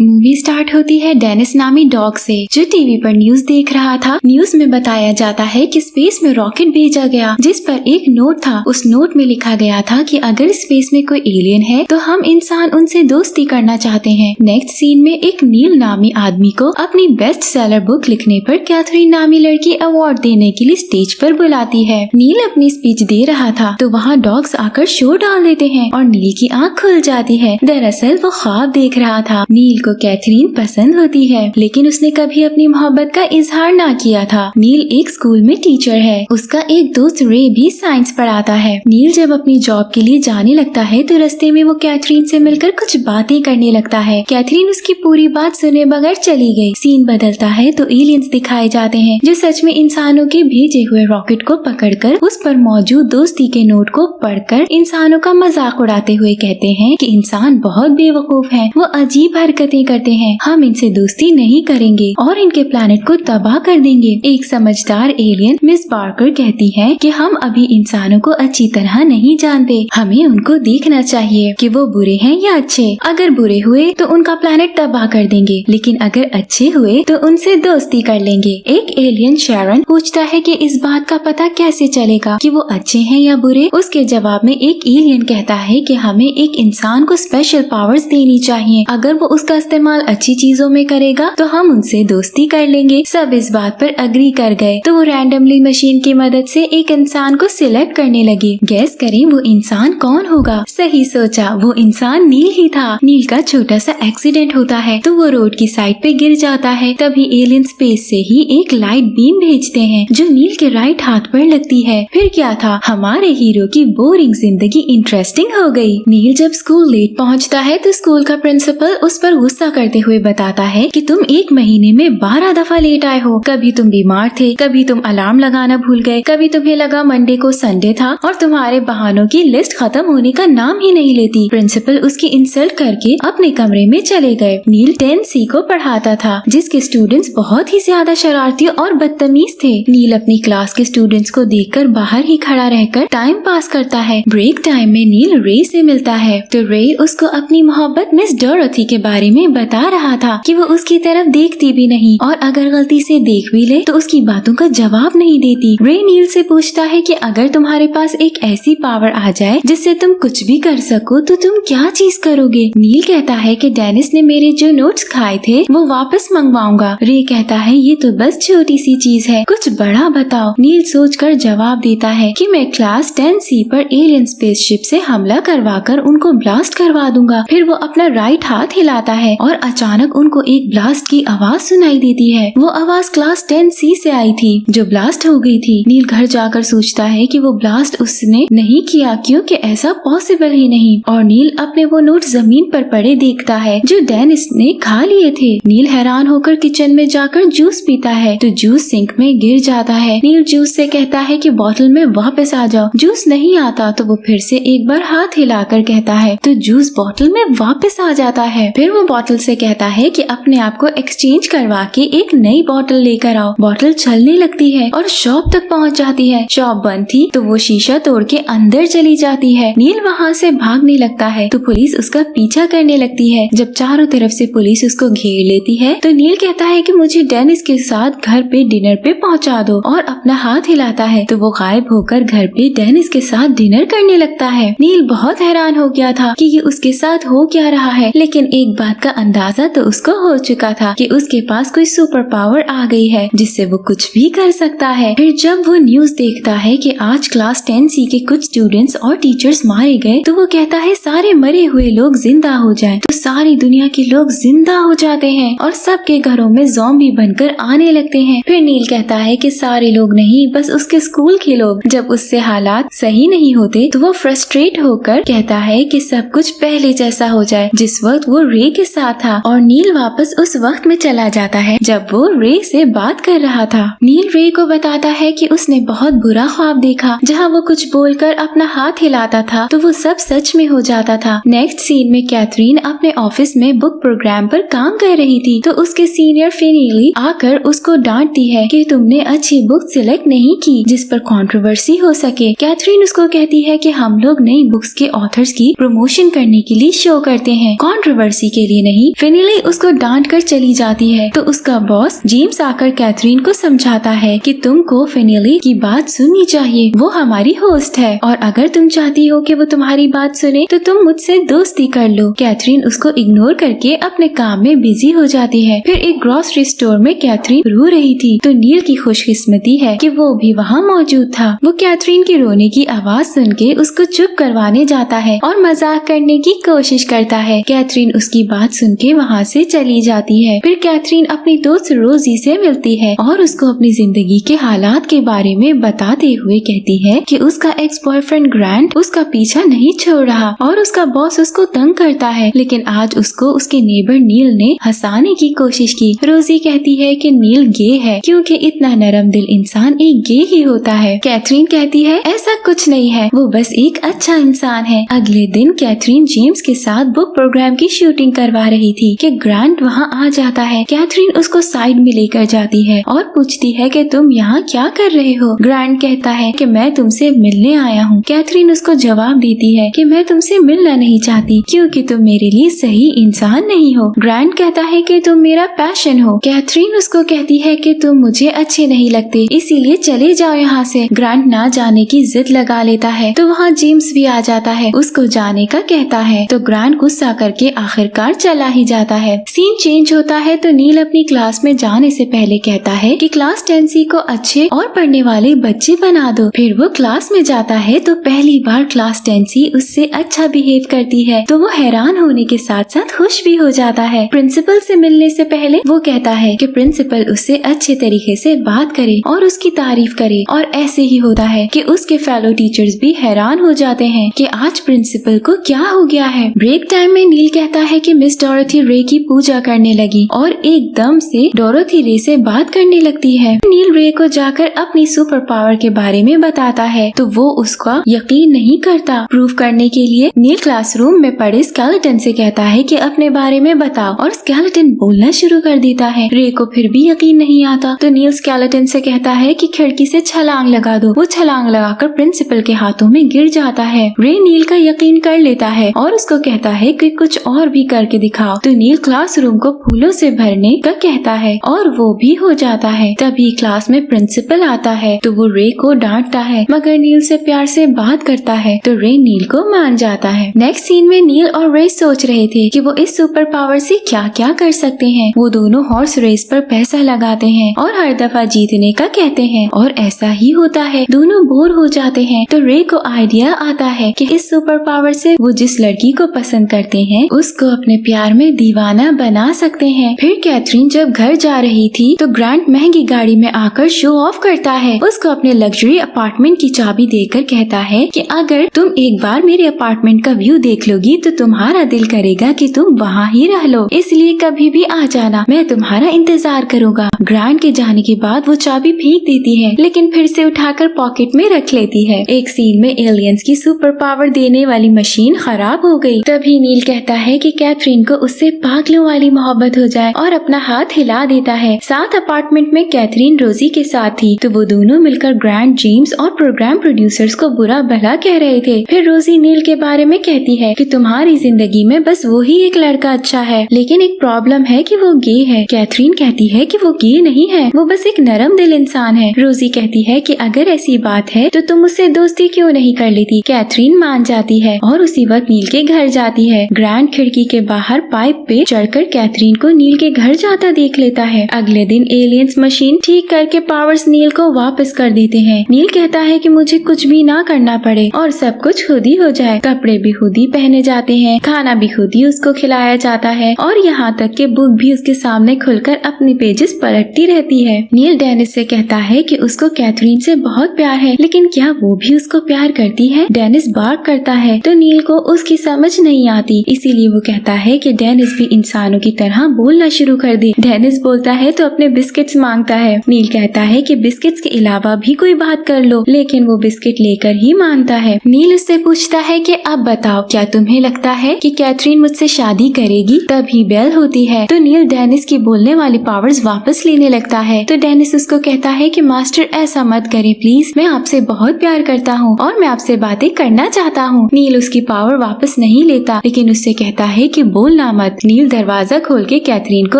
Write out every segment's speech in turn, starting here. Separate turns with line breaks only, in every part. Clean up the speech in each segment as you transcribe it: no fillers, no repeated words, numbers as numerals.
Movie start होती है Dennis नामी डॉग से, जो टीवी पर न्यूज देख रहा था। न्यूज में बताया जाता है कि स्पेस में रॉकेट भेजा गया, जिस पर एक नोट था। उस नोट में लिखा गया था कि अगर स्पेस में कोई एलियन है तो हम इंसान उनसे दोस्ती करना चाहते हैं। नेक्स्ट सीन में एक नील नामी आदमी को अपनी बेस्ट सेलर बुक लिखने पर कैथरीन नामी लड़की अवार्ड देने के लिए स्टेज पर बुलाती है। नील अपनी स्पीच दे रहा था तो वहाँ डॉग्स आकर शोर डाल देते हैं और नील की आँख खुल जाती है। दरअसल वो ख्वाब देख रहा था। नील को कैथरीन पसंद होती है, लेकिन उसने कभी अपनी मोहब्बत का इजहार ना किया था। नील एक स्कूल में टीचर है। उसका एक दोस्त रे भी साइंस पढ़ाता है। नील जब अपनी जॉब के लिए जाने लगता है तो रास्ते में वो कैथरीन से मिलकर कुछ बातें करने लगता है। कैथरीन उसकी पूरी बात सुने बगैर चली गई। सीन बदलता है तो एलियंस दिखाए जाते हैं, जो सच में इंसानों के भेजे हुए रॉकेट को पकड़कर उस पर मौजूद दोस्ती के नोट को पढ़कर इंसानों का मजाक उड़ाते हुए कहते हैं कि इंसान बहुत बेवकूफ हैं, वो अजीब हरकतें करते हैं, हम इनसे दोस्ती नहीं करेंगे और इनके प्लेनेट को तबाह कर देंगे। एक समझदार एलियन मिस बार्कर कहती है कि हम अभी इंसानों को अच्छी तरह नहीं जानते, हमें उनको देखना चाहिए कि वो बुरे हैं या अच्छे। अगर बुरे हुए तो उनका प्लेनेट तबाह कर देंगे, लेकिन अगर अच्छे हुए तो उनसे दोस्ती कर लेंगे। एक एलियन शैरन पूछता है कि इस बात का पता कैसे चलेगा कि वो अच्छे हैं या बुरे। उसके जवाब में एक एलियन कहता है कि हमें एक इंसान को स्पेशल पावर्स देनी चाहिए, अगर वो उसका इस्तेमाल अच्छी चीजों में करेगा तो हम उनसे दोस्ती कर लेंगे। सब इस बात पर अग्री कर गए तो वो रैंडमली मशीन की मदद से एक इंसान को सिलेक्ट करने लगी। गैस करें वो इंसान कौन होगा? सही सोचा, वो इंसान नील ही था। नील का छोटा सा एक्सीडेंट होता है तो वो रोड की साइड पे गिर जाता है। तभी एलियन स्पेस से ही एक लाइट बीम भेजते हैं जो नील के राइट हाथ पर लगती है। फिर क्या था, हमारे हीरो की बोरिंग जिंदगी इंटरेस्टिंग हो गई। नील जब स्कूल लेट पहुंचता है तो स्कूल का प्रिंसिपल उस पर गुस्सा करते हुए बताता है कि तुम एक महीने में 12 दफा लेट आए हो। कभी तुम बीमार थे, कभी तुम अलार्म लगाना भूल गए, कभी तुम्हें लगा मंडे को संडे था और तुम्हारे बहानों की लिस्ट खत्म होने का नाम ही नहीं लेती। प्रिंसिपल उसकी इंसल्ट करके अपने कमरे में चले गए। नील 10C को पढ़ाता था, जिसके स्टूडेंट्स बहुत ही ज्यादा शरारती और बदतमीज थे। नील अपनी क्लास के स्टूडेंट्स को देखकर बाहर ही खड़ा रहकर टाइम पास करता है। ब्रेक टाइम में नील रे से मिलता है तो रे उसको अपनी मोहब्बत मिस डोरोथी के बारे में बता रहा था कि वो उसकी तरफ देखती भी नहीं और अगर गलती से देख भी ले तो उसकी बातों का जवाब नहीं देती। रे नील से पूछता है कि अगर तुम्हारे पास एक ऐसी पावर आ जाए जिससे तुम कुछ भी कर सको तो तुम क्या चीज करोगे? नील कहता है कि डेनिस ने मेरे जो नोट्स खाए थे वो वापस मंगवाऊंगा। रे कहता है ये तो बस छोटी सी चीज है, कुछ बड़ा बताओ। नील सोचकर जवाब देता है कि मैं क्लास 10C पर एलियन स्पेसशिप से हमला करवाकर उनको ब्लास्ट करवा दूंगा। फिर वो अपना राइट हाथ हिलाता है और अचानक उनको एक ब्लास्ट की आवाज सुनाई देती है। वो आवाज क्लास 10C से आई थी जो ब्लास्ट हो गई थी। नील घर जाकर सोचता है कि वो ब्लास्ट उसने नहीं किया क्योंकि ऐसा पॉसिबल ही नहीं, और नील अपने वो नोट जमीन पर पड़े देखता है जो डेनिस ने खा लिए थे। नील हैरान होकर किचन में जाकर जूस पीता है तो जूस सिंक में गिर जाता है। नील जूस से कहता है कि बोतल में वापस आ जाओ। जूस नहीं आता तो वो फिर से एक बार हाथ हिलाकर कहता है तो जूस बोतल में वापस आ जाता है। फिर वो बोतल से कहता है कि अपने आप को एक्सचेंज करवा के एक नई बोतल लेकर आओ। बोतल चलने लगती है और शॉप तक पहुंच जाती है। शॉप बंद थी तो वो शीशा तोड़ के अंदर चली जाती है। नील वहाँ से भागने लगता है तो पुलिस उसका पीछा करने लगती है। जब चारों तरफ से पुलिस उसको घेर लेती है तो नील कहता है कि मुझे डेनिस के साथ घर पे डिनर पे पहुंचा दो, और अपना हाथ हिलाता है तो वो गायब होकर घर पे डेनिस के साथ डिनर करने लगता है। नील बहुत हैरान हो गया था कि ये उसके साथ हो क्या रहा है, लेकिन एक बात का अंदाजा तो उसको हो चुका था कि उसके पास कोई सुपर पावर आ गई है जिससे वो कुछ भी कर सकता है। फिर जब वो न्यूज देखता है कि आज क्लास 10C के कुछ स्टूडेंट्स और टीचर्स मारे गए तो वो कहता है सारे मरे हुए लोग जिंदा हो जाएं। तो सारी दुनिया के लोग जिंदा हो जाते हैं और सबके घरों में ज़ॉम्बी बनकर आने लगते हैं। फिर नील कहता है कि सारे लोग नहीं, बस उसके स्कूल के लोग। जब उससे हालात सही नहीं होते तो वो फ्रस्ट्रेट होकर कहता है कि सब कुछ पहले जैसा हो जाए जिस वक्त वो रे के साथ था, और नील वापस उस वक्त में चला जाता है जब वो रे से बात कर रहा था। नील रे को बताता है कि उसने बहुत बुरा ख्वाब देखा जहाँ वो कुछ बोलकर अपना हाथ हिलाता था तो वो सब सच में हो जाता था। नेक्स्ट सीन में कैथरीन अपने ऑफिस में बुक प्रोग्राम पर काम कर रही थी तो उसके सीनियर फिनीली आकर उसको डांटती है कि तुमने अच्छी बुक सिलेक्ट नहीं की जिस पर कंट्रोवर्सी हो सके। कैथरीन उसको कहती है कि हम लोग नई बुक्स के ऑथर्स की प्रमोशन करने के लिए शो करते हैं, कंट्रोवर्सी के लिए नहीं, फिनिली उसको डांट कर चली जाती है। तो उसका बॉस जेम्स आकर कैथरीन को समझाता है कि तुमको फिनिली की बात सुननी चाहिए, वो हमारी होस्ट है और अगर तुम चाहती हो कि वो तुम्हारी बात सुने तो तुम मुझसे दोस्ती कर लो। कैथरीन उसको इग्नोर करके अपने काम में बिजी हो जाती है। फिर एक ग्रोसरी स्टोर में कैथरीन रो रही थी तो नील की खुशकिस्मती है कि वो भी वहाँ मौजूद था। वो कैथरीन की रोने की आवाज सुन के उसको चुप करवाने जाता है और मजाक करने की कोशिश करता है। कैथरीन उसकी बात सुन के वहाँ से चली जाती है। फिर कैथरीन अपनी दोस्त रोजी से मिलती है और उसको अपनी जिंदगी के हालात के बारे में बताते हुए कहती है कि उसका एक्स बॉयफ्रेंड ग्रांट उसका पीछा नहीं छोड़ रहा और उसका बॉस उसको तंग करता है, लेकिन आज उसको उसके नेबर नील ने हंसाने की कोशिश की। रोजी कहती है कि नील गे है क्योंकि इतना नरम दिल इंसान एक गे ही होता है। कैथरीन कहती है ऐसा कुछ नहीं है, वो बस एक अच्छा इंसान है। अगले दिन कैथरीन जेम्स के साथ बुक प्रोग्राम की शूटिंग करवा रही थी कि ग्रांट वहाँ आ जाता है। कैथरीन उसको साइड में लेकर जाती है और पूछती है कि तुम यहाँ क्या कर रहे हो। ग्रांट कहता है कि मैं तुमसे मिलने आया हूँ। कैथरीन उसको जवाब देती है कि मैं तुमसे मिलना नहीं चाहती क्योंकि तुम मेरे लिए सही इंसान नहीं हो। ग्रांट कहता है कि तुम मेरा पैशन हो। कैथरीन उसको कहती है कि तुम मुझे अच्छे नहीं लगते, इसीलिए चले जाओ यहाँ से। ग्रांट ना जाने की जिद लगा लेता है तो वहाँ जेम्स भी आ जाता है, उसको जाने का कहता है तो ग्रांट गुस्सा करके आखिरकार चला ही जाता है। सीन चेंज होता है तो नील अपनी क्लास में जाने से पहले कहता है कि क्लास 10C को अच्छे और पढ़ने वाले बच्चे बना दो। फिर वो क्लास में जाता है तो पहली बार क्लास 10C उससे अच्छा बिहेव करती है तो वो हैरान होने के साथ साथ खुश भी हो जाता है। प्रिंसिपल से मिलने से पहले वो कहता है कि प्रिंसिपल उससे अच्छे तरीके से बात करे और उसकी तारीफ करे और ऐसे ही होता है कि उसके फेलो टीचर्स भी हैरान हो जाते हैं कि आज प्रिंसिपल को क्या हो गया है। ब्रेक टाइम में नील कहता है कि मिस डोरोथी रे की पूजा करने लगी और एकदम से डोरोथी रे से बात करने लगती है। नील रे को जाकर अपनी सुपर पावर के बारे में बताता है तो वो उसका यकीन नहीं करता। प्रूफ करने के लिए नील क्लासरूम में पड़े स्केलेटन से कहता है कि अपने बारे में बताओ और स्केलेटन बोलना शुरू कर देता है। रे को फिर भी यकीन नहीं आता तो नील स्केलेटन से कहता है कि खिड़की से छलांग लगा दो। वो छलांग लगाकर प्रिंसिपल के हाथों में गिर जाता है। रे नील का यकीन कर लेता है और उसको कहता है कि कुछ और भी करके दिखाओ तो नील क्लासरूम को फूलों से भरने का कहता है और वो भी हो जाता है। तभी क्लास में प्रिंसिपल आता है तो वो रे को डांटता है मगर नील से प्यार से बात करता है तो रे नील को मान जाता है। नेक्स्ट सीन में नील और रे सोच रहे थे कि वो इस सुपर पावर से क्या क्या कर सकते हैं। वो दोनों हॉर्स रेस पर पैसा लगाते हैं और हर दफा जीतने का कहते हैं और ऐसा ही होता है। दोनों बोर हो जाते हैं तो रे को आइडिया आता है कि इस सुपर पावर से वो जिस लड़की को पसंद करते हैं उसको अपने प्यार में दीवाना बना सकते हैं। फिर कैथरीन जब घर जा रही थी तो ग्रांट महंगी गाड़ी में आकर शो ऑफ करता है। उसको अपने लग्जरी अपार्टमेंट की चाबी देकर कहता है कि अगर तुम एक बार मेरे अपार्टमेंट का व्यू देख लोगी तो तुम्हारा दिल करेगा कि तुम वहाँ ही रह लो, इसलिए कभी भी आ जाना, मैं तुम्हारा इंतजार करूँगा। ग्रांट के जाने के बाद वो चाबी फेंक देती है लेकिन फिर से उठाकर पॉकेट में रख लेती है। एक सीन में एलियंस की सुपर पावर देने वाली मशीन खराब हो गई। तभी नील कहता है कि कैथरीन को उससे पागलों वाली मोहब्बत हो जाए और अपना हाथ हिला देता है। साथ अपार्टमेंट में कैथरीन रोजी के साथ थी तो वो दोनों मिलकर ग्रांट, जेम्स और प्रोग्राम प्रोड्यूसर्स को बुरा भला कह रहे थे। फिर रोजी नील के बारे में कहती है कि तुम्हारी जिंदगी में बस वो ही एक लड़का अच्छा है, लेकिन एक प्रॉब्लम है कि वो गे है। कैथरीन कहती है कि वो गे नहीं है, वो बस एक नरम दिल इंसान है। रोजी कहती है कि अगर ऐसी बात है तो तुम उससे दोस्ती क्यों नहीं कर लेती। कैथरीन मान जाती है और उसी वक्त नील के घर जाती है। ग्रांट खिड़की के बाहर पाइप पे चढ़कर कैथरीन को नील के घर जाता देख लेता है। अगले दिन एलियंस मशीन ठीक करके पावर्स नील को वापस कर देते हैं। नील कहता है कि मुझे कुछ भी ना करना पड़े और सब कुछ खुद ही हो जाए। कपड़े भी खुद ही पहने जाते हैं, खाना भी खुद ही उसको खिलाया जाता है और यहाँ तक कि बुक भी उसके सामने खुलकर अपने पेजेस पलटती रहती है। नील डेनिस से कहता है कि उसको कैथरीन से बहुत प्यार है, लेकिन क्या वो भी उसको प्यार करती है। डेनिस बार्क करता है तो नील को उसकी समझ नहीं आती, इसीलिए वो कहता है कि डेनिस भी इंसानों की तरह बोलना शुरू कर दे। डेनिस बोलता है तो अपने बिस्किट्स मांगता है। नील कहता है कि बिस्किट्स के अलावा भी कोई बात कर लो, लेकिन वो बिस्किट लेकर ही मानता है। नील उससे पूछता है कि अब बताओ, क्या तुम्हें लगता है कि कैथरीन मुझसे शादी करेगी। तभी बेल होती है तो नील डेनिस की बोलने वाली पावर्स वापस लेने लगता है। तो डेनिस उसको कहता है कि मास्टर ऐसा मत करे प्लीज, मैं आपसे बहुत प्यार करता हूँ और मैं आपसे बातें करना चाहता हूँ। नील उसकी पावर वापस नहीं लेता, लेकिन उससे कहता है कि बोल भूलना मत। नील दरवाजा खोल के कैथरीन को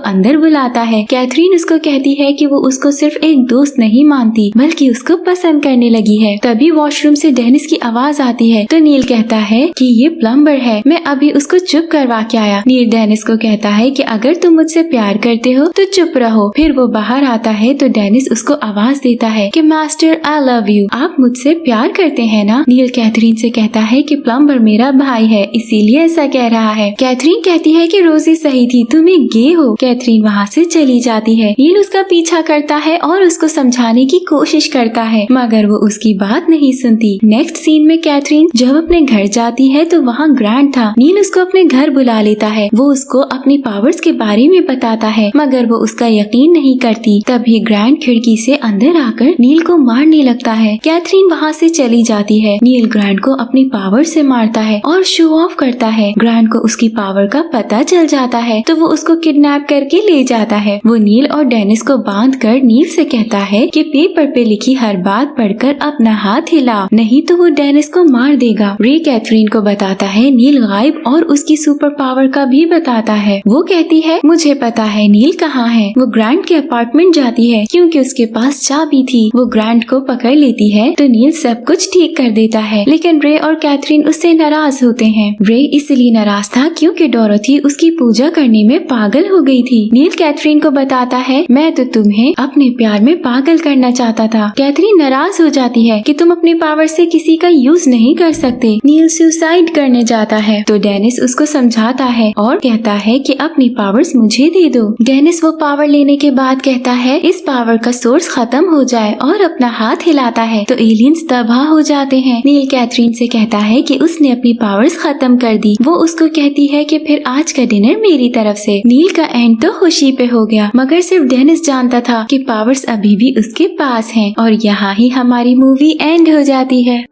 अंदर बुलाता है। कैथरीन उसको कहती है कि वो उसको सिर्फ एक दोस्त नहीं मानती बल्कि उसको पसंद करने लगी है। तभी वॉशरूम से डेनिस की आवाज आती है तो नील कहता है कि ये प्लम्बर है, मैं अभी उसको चुप करवा के आया। नील डेनिस को कहता है कि अगर तुम मुझसे प्यार करते हो तो चुप रहो। फिर वो बाहर आता है तो डेनिस उसको आवाज देता है कि मास्टर आई लव यू, आप मुझसे प्यार करते हैं ना। नील कैथरीन से कहता है कि प्लम्बर मेरा भाई है इसीलिए ऐसा कह रहा है। कैथरीन कहती है कि रोजी सही थी, तुम एक गे हो। कैथरीन वहाँ से चली जाती है। नील उसका पीछा करता है और उसको समझाने की कोशिश करता है मगर वो उसकी बात नहीं सुनती। नेक्स्ट सीन में कैथरीन जब अपने घर जाती है तो वहाँ ग्रांट था। नील उसको अपने घर बुला लेता है। वो उसको अपनी पावर्स के बारे में बताता है मगर वो उसका यकीन नहीं करती। तभी ग्रांट खिड़की से अंदर आकर नील को मारने लगता है। कैथरीन वहाँ से चली जाती है। नील ग्रांट को अपनी पावर से मारता है और शो ऑफ करता है। ग्रांट को उसकी पावर का पता चल जाता है तो वो उसको किडनैप करके ले जाता है। वो नील और डेनिस को बांधकर नील से कहता है कि पेपर पे लिखी हर बात पढ़कर अपना हाथ हिला, नहीं तो वो डेनिस को मार देगा। रे कैथरीन को बताता है नील गायब और उसकी सुपर पावर का भी बताता है। वो कहती है मुझे पता है नील कहाँ है। वो ग्रांट के अपार्टमेंट जाती है क्योंकि उसके पास चाबी थी। वो ग्रांट को पकड़ लेती है तो नील सब कुछ ठीक कर देता है लेकिन रे और कैथरीन उससे नाराज होते हैं। रे इसलिए नाराज था क्योंकि डोरोथी उसकी पूजा करने में पागल हो गई थी। नील कैथरीन को बताता है मैं तो तुम्हें अपने प्यार में पागल करना चाहता था। कैथरीन नाराज हो जाती है कि तुम अपनी पावर से किसी का यूज नहीं कर सकते। नील सुसाइड करने जाता है तो डेनिस उसको समझाता है और कहता है कि अपनी पावर्स मुझे दे दो। डेनिस वो पावर लेने के बाद कहता है इस पावर का सोर्स खत्म हो जाए और अपना हाथ हिलाता है तो एलियंस तबाह हो जाते हैं। नील कैथरीन से कहता है कि उसने अपनी पावर्स खत्म कर दी। वो उसको कहती है कि फिर आज का डिनर मेरी तरफ से। नील का एंड तो खुशी पे हो गया मगर सिर्फ डेनिस जानता था कि पावर्स अभी भी उसके पास हैं और यहाँ ही हमारी मूवी एंड हो जाती है।